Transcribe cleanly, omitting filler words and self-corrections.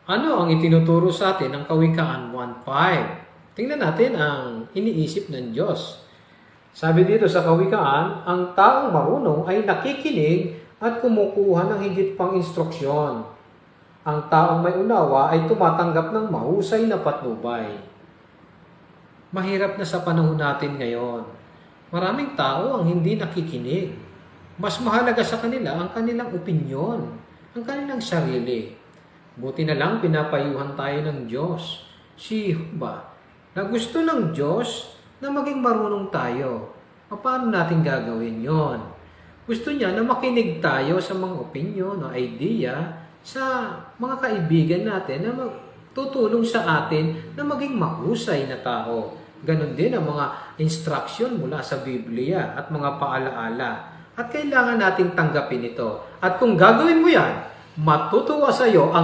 Ano ang itinuturo sa atin ng Kawikaan 1:5? Tingnan natin ang iniisip ng Diyos. Sabi dito sa Kawikaan, ang taong marunong ay nakikinig at kumukuha ng higit pang instruksyon. Ang taong may unawa ay tumatanggap ng mahusay na patnubay. Mahirap na sa panahon natin ngayon. Maraming tao ang hindi nakikinig. Mas mahalaga sa kanila ang kanilang opinyon, ang kanilang sarili. Buti na lang pinapayuhan tayo ng Diyos. Si Jehovah, na gusto ng Diyos na maging marunong tayo. Paano natin gagawin yon? Gusto niya na makinig tayo sa mga opinyon o idea sa mga kaibigan natin na tutulong sa atin na maging mahusay na tao. Ganon din ang mga instruction mula sa Biblia at mga paalaala. At kailangan nating tanggapin ito. At kung gagawin mo yan, matutuwa sa iyo ang